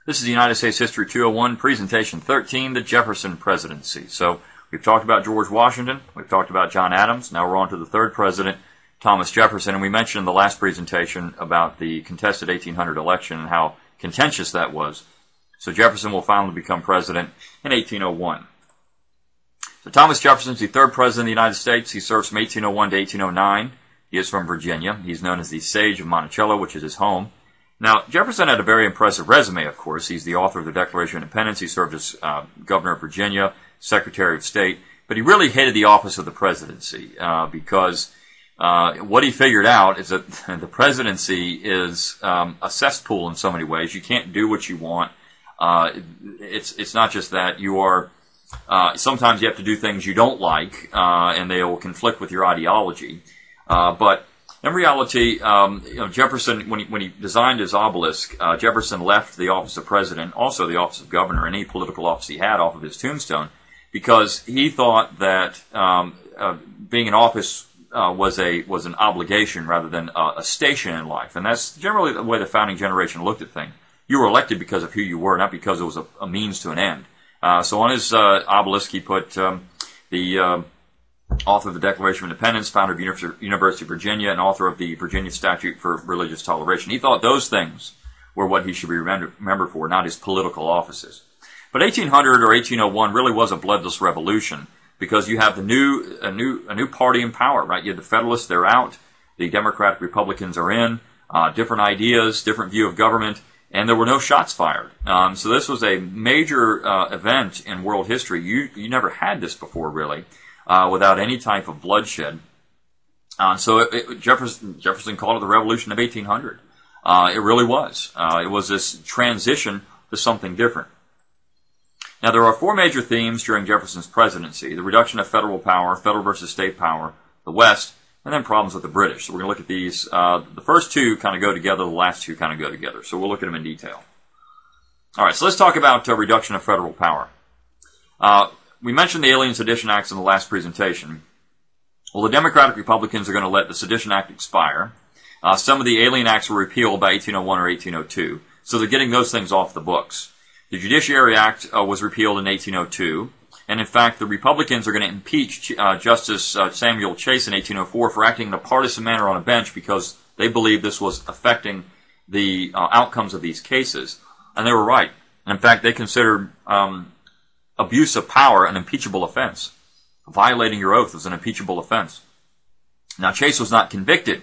This is the United States History 201, Presentation 13, the Jefferson Presidency. So we've talked about George Washington, we've talked about John Adams, now we're on to the third president, Thomas Jefferson, and we mentioned in the last presentation about the contested 1800 election and how contentious that was. So Jefferson will finally become president in 1801. So Thomas Jefferson is the third president of the United States. He serves from 1801 to 1809. He is from Virginia. He's known as the Sage of Monticello, which is his home. Now, Jefferson had a very impressive resume, of course. He's the author of the Declaration of Independence. He served as governor of Virginia, Secretary of State. But he really hated the office of the presidency because what he figured out is that the presidency is a cesspool in so many ways. You can't do what you want. It's not just that. You are sometimes you have to do things you don't like, and they will conflict with your ideology. But in reality, Jefferson, when he designed his obelisk, Jefferson left the office of president, also the office of governor, any political office he had off of his tombstone, because he thought that being in office was an obligation rather than a station in life. And that's generally the way the founding generation looked at things. You were elected because of who you were, not because it was a means to an end. So on his obelisk, he put the author of the Declaration of Independence, founder of University of Virginia, and author of the Virginia Statute for Religious Toleration. He thought those things were what he should be remembered for, not his political offices. But 1800 or 1801 really was a bloodless revolution because you have a new party in power, right? You have the Federalists, they're out. The Democratic Republicans are in. Different ideas, different view of government, and there were no shots fired. So this was a major event in world history. You never had this before, really. Without any type of bloodshed. So Jefferson called it the Revolution of 1800. It really was. It was this transition to something different. Now, there are four major themes during Jefferson's presidency: the reduction of federal power, federal versus state power, the West, and then problems with the British. So we're going to look at these. The first two kind of go together. The last two kind of go together. So we'll look at them in detail. All right, so let's talk about reduction of federal power. We mentioned the Alien Sedition Acts in the last presentation. Well, the Democratic Republicans are going to let the Sedition Act expire. Some of the Alien Acts were repealed by 1801 or 1802, so they're getting those things off the books. The Judiciary Act was repealed in 1802, and in fact, the Republicans are going to impeach Justice Samuel Chase in 1804 for acting in a partisan manner on a bench because they believed this was affecting the outcomes of these cases. And they were right. In fact, they considered abuse of power an impeachable offense. Violating your oath is an impeachable offense. Now, Chase was not convicted,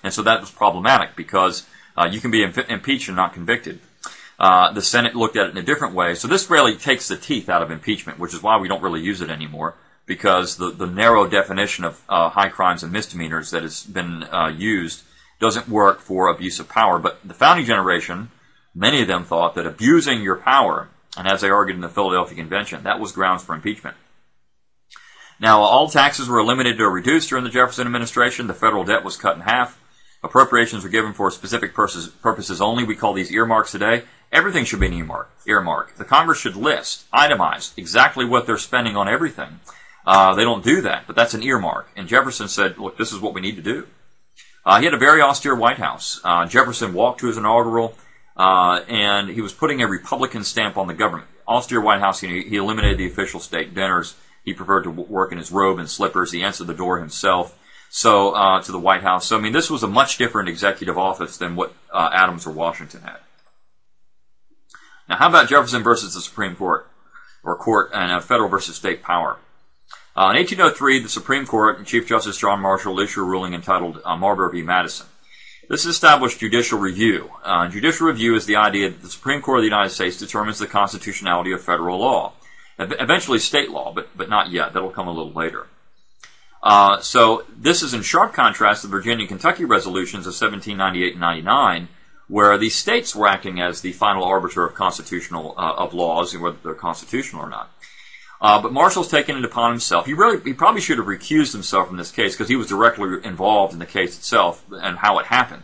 and so that was problematic because you can be impeached and not convicted. The Senate looked at it in a different way, so this really takes the teeth out of impeachment, which is why we don't really use it anymore, because the narrow definition of high crimes and misdemeanors that has been used doesn't work for abuse of power. But the founding generation, many of them thought that abusing your power, and as they argued in the Philadelphia Convention, that was grounds for impeachment. Now, all taxes were eliminated or reduced during the Jefferson administration. The federal debt was cut in half. Appropriations were given for specific purposes only. We call these earmarks today. Everything should be an earmark. The Congress should list, itemize, exactly what they're spending on everything. They don't do that, but that's an earmark. And Jefferson said, look, this is what we need to do. He had a very austere White House. Jefferson walked to his inaugural, and he was putting a Republican stamp on the government. Austere White House, he eliminated the official state dinners. He preferred to work in his robe and slippers. He answered the door himself to the White House. So, I mean, this was a much different executive office than what Adams or Washington had. Now, how about Jefferson versus the Supreme Court, or court and federal versus state power? In 1803, the Supreme Court and Chief Justice John Marshall issued a ruling entitled Marbury v. Madison. This established judicial review. Judicial review is the idea that the Supreme Court of the United States determines the constitutionality of federal law. Eventually state law, but not yet. That'll come a little later. So this is in sharp contrast to the Virginia and Kentucky resolutions of 1798 and 99, where the states were acting as the final arbiter of constitutional of laws and whether they're constitutional or not. But Marshall's taken it upon himself. He probably should have recused himself from this case because he was directly involved in the case itself and how it happened.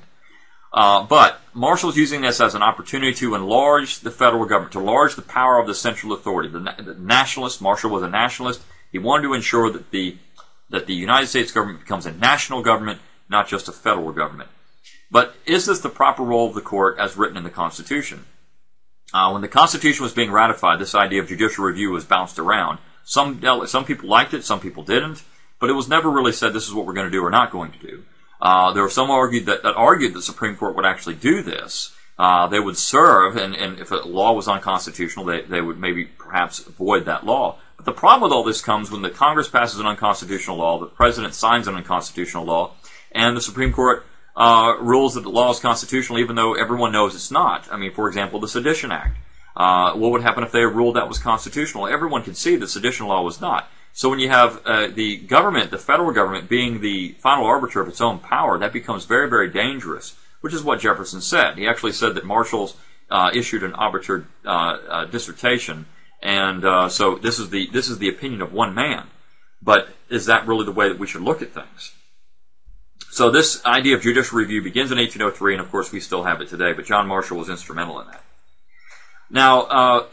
But Marshall's using this as an opportunity to enlarge the federal government, to enlarge the power of the central authority. The nationalist, Marshall was a nationalist. He wanted to ensure that the United States government becomes a national government, not just a federal government. But is this the proper role of the court as written in the Constitution? When the Constitution was being ratified, this idea of judicial review was bounced around. Some people liked it, some people didn't, but it was never really said this is what we're going to do or not going to do. There were some that argued the Supreme Court would actually do this. They would serve, and if a law was unconstitutional, they would maybe perhaps void that law. But the problem with all this comes when the Congress passes an unconstitutional law, the President signs an unconstitutional law, and the Supreme Court rules that the law is constitutional even though everyone knows it's not. I mean, for example, the Sedition Act. What would happen if they ruled that was constitutional? Everyone could see that sedition law was not. So when you have the government, the federal government, being the final arbiter of its own power, that becomes very, very dangerous, which is what Jefferson said. He actually said that marshals issued an arbiter dissertation, and so this is the opinion of one man. But is that really the way that we should look at things? So this idea of judicial review begins in 1803, and of course we still have it today, but John Marshall was instrumental in that. Now,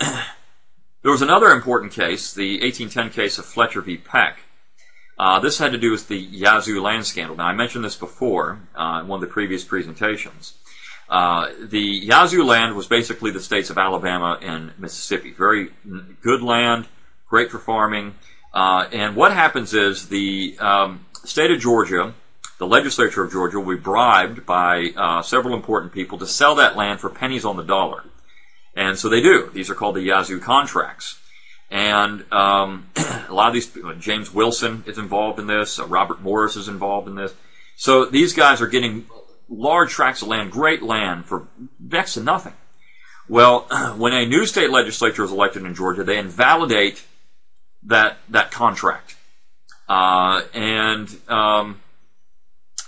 there was another important case, the 1810 case of Fletcher v. Ppac. This had to do with the Yazoo land scandal. Now, I mentioned this before in one of the previous presentations. The Yazoo land was basically the states of Alabama and Mississippi. Very good land, great for farming. And what happens is the state of Georgia, the legislature of Georgia, will be bribed by several important people to sell that land for pennies on the dollar. And so they do. These are called the Yazoo contracts. And a lot of these people, James Wilson is involved in this, Robert Morris is involved in this. So these guys are getting large tracts of land, great land, for next to nothing. Well, when a new state legislature is elected in Georgia, they invalidate that contract.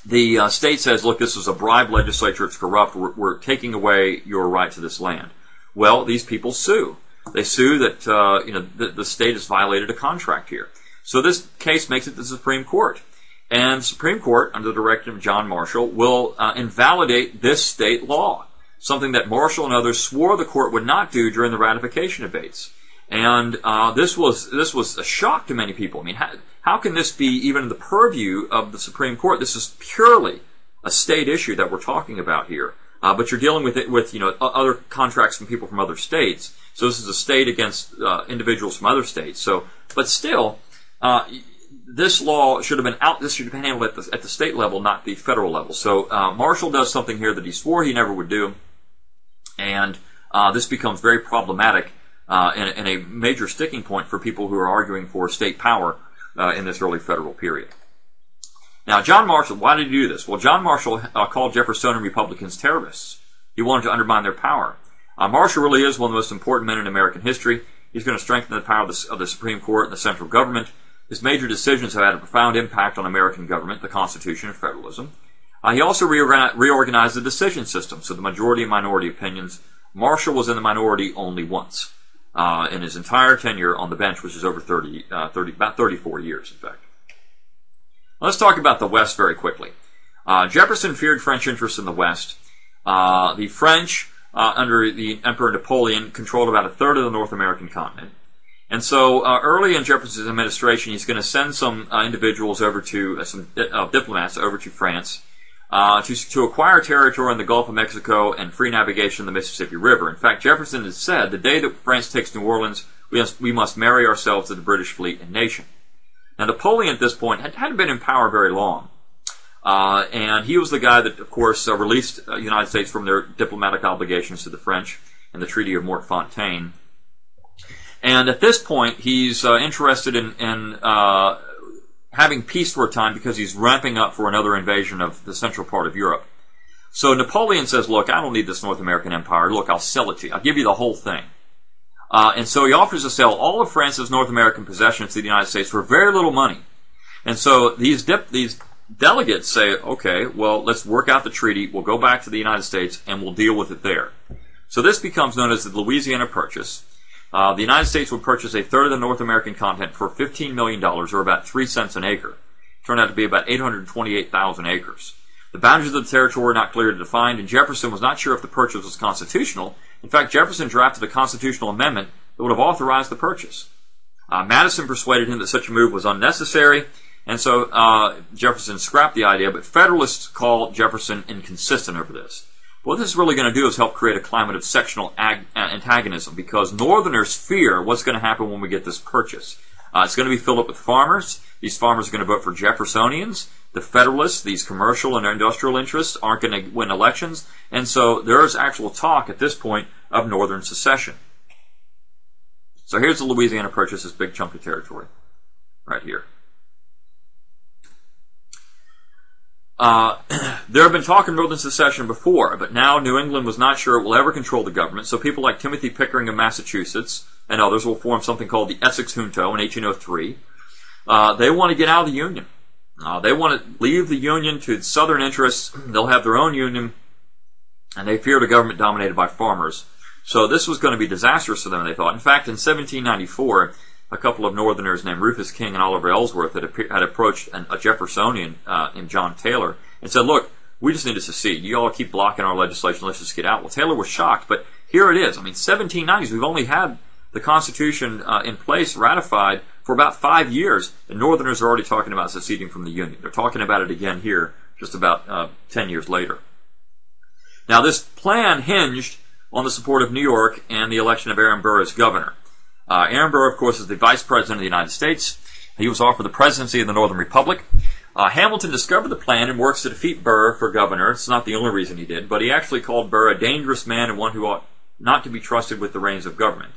The state says, look, this is a bribe legislature, it's corrupt, we're taking away your right to this land. Well, these people sue. They sue that the state has violated a contract here. So this case makes it to the Supreme Court. And the Supreme Court, under the directive of John Marshall, will invalidate this state law, something that Marshall and others swore the court would not do during the ratification debates. And this was a shock to many people. I mean, how can this be even in the purview of the Supreme Court? This is purely a state issue that we're talking about here. But you're dealing with it with other contracts from people from other states. So this is a state against individuals from other states. So, but still, this law should have been out. This should have been handled at the state level, not the federal level. So Marshall does something here that he swore he never would do, and this becomes very problematic and a major sticking point for people who are arguing for state power in this early federal period. Now, John Marshall, why did he do this? Well, John Marshall called Jeffersonian Republicans terrorists. He wanted to undermine their power. Marshall really is one of the most important men in American history. He's going to strengthen the power of the Supreme Court and the central government. His major decisions have had a profound impact on American government, the Constitution, and federalism. He also reorganized the decision system, so the majority and minority opinions. Marshall was in the minority only once in his entire tenure on the bench, which is over about 34 years, in fact. Let's talk about the West very quickly. Jefferson feared French interests in the West. The French, under the Emperor Napoleon, controlled about a third of the North American continent. And so early in Jefferson's administration, he's going to send some individuals over to, some diplomats over to France to acquire territory in the Gulf of Mexico and free navigation of the Mississippi River. In fact, Jefferson has said, the day that France takes New Orleans, we must marry ourselves to the British fleet and nation. Now, Napoleon at this point hadn't been in power very long. And he was the guy that, of course, released the United States from their diplomatic obligations to the French in the Treaty of Mortefontaine. And at this point, he's interested in having peace for a time because he's ramping up for another invasion of the central part of Europe. So Napoleon says, look, I don't need this North American empire. Look, I'll sell it to you. I'll give you the whole thing. And so he offers to sell all of France's North American possessions to the United States for very little money. And so these delegates say, okay, well, let's work out the treaty. We'll go back to the United States and we'll deal with it there. So this becomes known as the Louisiana Purchase. The United States would purchase a third of the North American continent for $15 million, or about 3 cents an acre. It turned out to be about 828,000 acres. The boundaries of the territory were not clearly defined, and Jefferson was not sure if the purchase was constitutional. In fact, Jefferson drafted a constitutional amendment that would have authorized the purchase. Madison persuaded him that such a move was unnecessary, and so Jefferson scrapped the idea, but Federalists called Jefferson inconsistent over this. What this is really going to do is help create a climate of sectional antagonism, because Northerners fear what's going to happen when we get this purchase. It's going to be filled up with farmers. These farmers are going to vote for Jeffersonians. The Federalists, these commercial and industrial interests, aren't going to win elections. And so there is actual talk at this point of Northern secession. So here's the Louisiana Purchase, this big chunk of territory right here. There have been talk of Northern secession before, but now New England was not sure it will ever control the government, so people like Timothy Pickering of Massachusetts and others will form something called the Essex Junto in 1803. They want to get out of the Union. They want to leave the Union to Southern interests. They'll have their own Union, and they feared a government dominated by farmers. So this was going to be disastrous for them, they thought. In fact, in 1794, a couple of Northerners named Rufus King and Oliver Ellsworth had approached a Jeffersonian named John Taylor and said, look, we just need to secede. You all keep blocking our legislation. Let's just get out. Well, Taylor was shocked, but here it is. I mean, 1790s, we've only had the Constitution in place, ratified, for about 5 years, and Northerners are already talking about seceding from the Union. They're talking about it again here just about 10 years later. Now, this plan hinged on the support of New York and the election of Aaron Burr as governor. Aaron Burr, of course, is the Vice President of the United States. He was offered the presidency of the Northern Republic. Hamilton discovered the plan and works to defeat Burr for governor. It's not the only reason he did, but he actually called Burr a dangerous man and one who ought not to be trusted with the reins of government.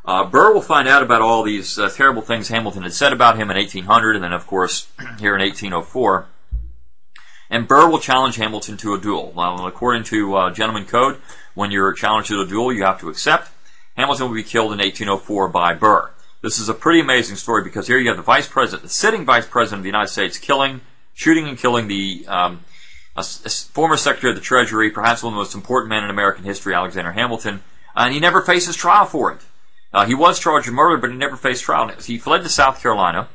Burr will find out about all these terrible things Hamilton had said about him in 1800, and then, of course, here in 1804. And Burr will challenge Hamilton to a duel. Well, according to Gentleman Code, when you're challenged to a duel, you have to accept. Hamilton will be killed in 1804 by Burr. This is a pretty amazing story, because here you have the Vice President, the sitting Vice President of the United States, shooting and killing the former Secretary of the Treasury, perhaps one of the most important men in American history, Alexander Hamilton, and he never faces trial for it. He was charged with murder, but he never faced trial. He fled to South Carolina.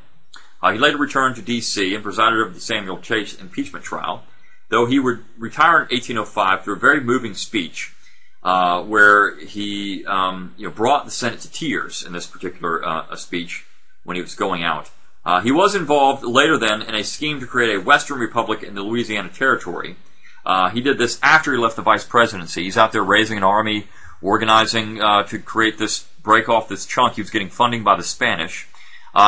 He later returned to D.C. and presided over the Samuel Chase impeachment trial, though he would retire in 1805 through a very moving speech where he brought the Senate to tears in this particular speech when he was going out. He was involved later then in a scheme to create a Western Republic in the Louisiana Territory. He did this after he left the vice presidency. He's out there raising an army, organizing to create this, break off this chunk. He was getting funding by the Spanish.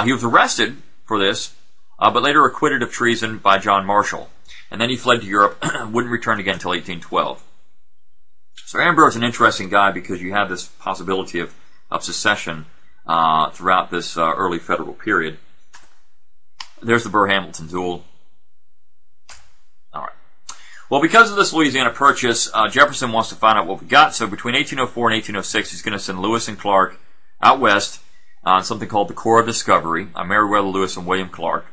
He was arrested for this, but later acquitted of treason by John Marshall. And then he fled to Europe, wouldn't return again until 1812. So Aaron Burr is an interesting guy because you have this possibility of secession throughout this early federal period. There's the Burr-Hamilton duel. All right. Well, because of this Louisiana Purchase, Jefferson wants to find out what we got. So between 1804 and 1806, he's going to send Lewis and Clark out west on something called the Corps of Discovery, Meriwether Lewis and William Clark.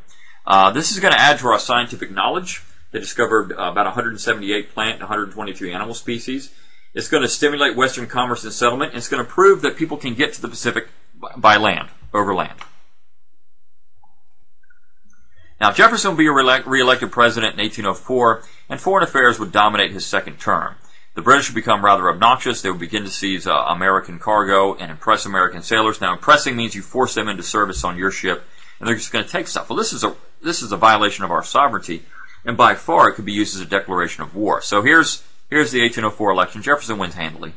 This is going to add to our scientific knowledge. They discovered about 178 plant and 122 animal species. It's going to stimulate Western commerce and settlement. And it's going to prove that people can get to the Pacific by land, over land. Now, Jefferson will be re-elected president in 1804, and foreign affairs would dominate his second term. The British would become rather obnoxious. They would begin to seize American cargo and impress American sailors. Now, impressing means you force them into service on your ship, and they're just going to take stuff. Well, this is a violation of our sovereignty, and by far it could be used as a declaration of war. So here's the 1804 election. Jefferson wins handily.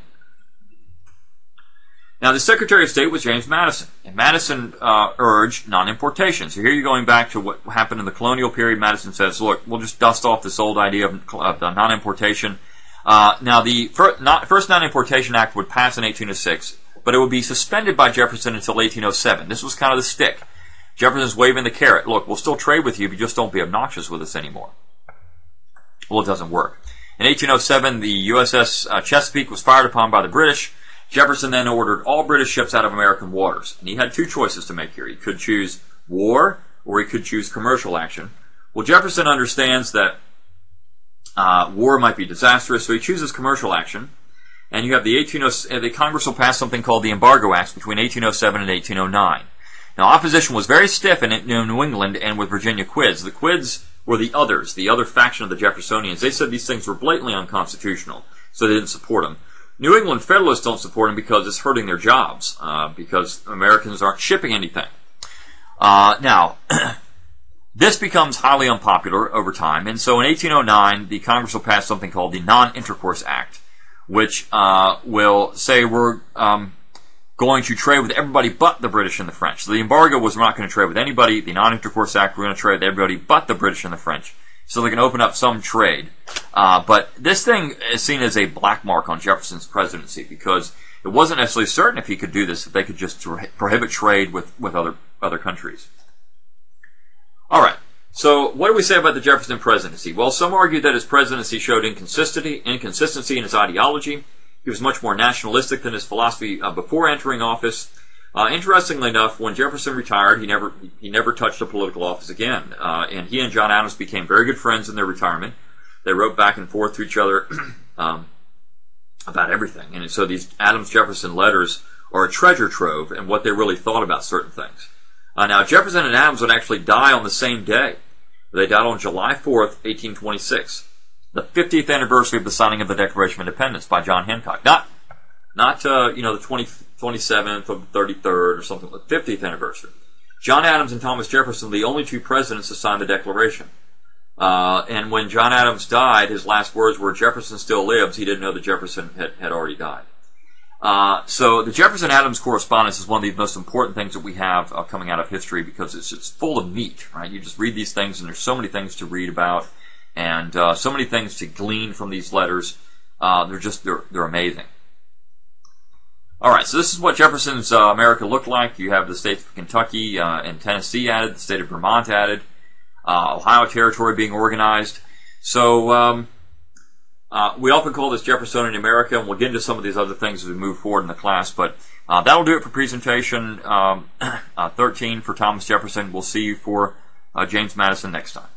Now, the Secretary of State was James Madison, and Madison urged non-importation. So here you're going back to what happened in the colonial period. Madison says, look, we'll just dust off this old idea of non-importation. Now, the first Non-Importation Act would pass in 1806, but it would be suspended by Jefferson until 1807. This was kind of the stick. Jefferson's waving the carrot. Look, we'll still trade with you, but just don't be obnoxious with us anymore. Well, it doesn't work. In 1807, the USS Chesapeake was fired upon by the British. Jefferson then ordered all British ships out of American waters. And he had two choices to make here. He could choose war, or he could choose commercial action. Well, Jefferson understands that war might be disastrous, so he chooses commercial action. And you have the Congress will pass something called the Embargo Acts between 1807 and 1809. Now, opposition was very stiff in New England and with Virginia Quids. The Quids were the others, the other faction of the Jeffersonians. They said these things were blatantly unconstitutional, so they didn't support them. New England Federalists don't support them because it's hurting their jobs, because Americans aren't shipping anything. Now, This becomes highly unpopular over time, and so in 1809, the Congress will pass something called the Non-Intercourse Act, which will say we're going to trade with everybody but the British and the French. So the embargo was we're not going to trade with anybody. The Non-Intercourse Act, we're going to trade with everybody but the British and the French. So they can open up some trade. But this thing is seen as a black mark on Jefferson's presidency because it wasn't necessarily certain if he could do this, if they could just prohibit trade with other countries. All right. So what do we say about the Jefferson presidency? Well, some argue that his presidency showed inconsistency in his ideology. He was much more nationalistic than his philosophy before entering office. Interestingly enough, when Jefferson retired, he never touched a political office again. And he and John Adams became very good friends in their retirement. They wrote back and forth to each other about everything. And so these Adams-Jefferson letters are a treasure trove in what they really thought about certain things. Now, Jefferson and Adams would actually die on the same day. They died on July 4th, 1826, the 50th anniversary of the signing of the Declaration of Independence by John Hancock. Not the 27th or the 33rd or something like 50th anniversary. John Adams and Thomas Jefferson were the only two presidents to sign the Declaration. And when John Adams died, his last words were, "Jefferson still lives." He didn't know that Jefferson had already died. So the Jefferson-Adams correspondence is one of the most important things that we have coming out of history because it's full of meat, right? You just read these things and there's so many things to read about and so many things to glean from these letters. They're amazing. All right, so this is what Jefferson's America looked like. You have the states of Kentucky and Tennessee added, the state of Vermont added, Ohio Territory being organized. So we often call this Jeffersonian America, and we'll get into some of these other things as we move forward in the class. But that'll do it for presentation 13 for Thomas Jefferson. We'll see you for James Madison next time.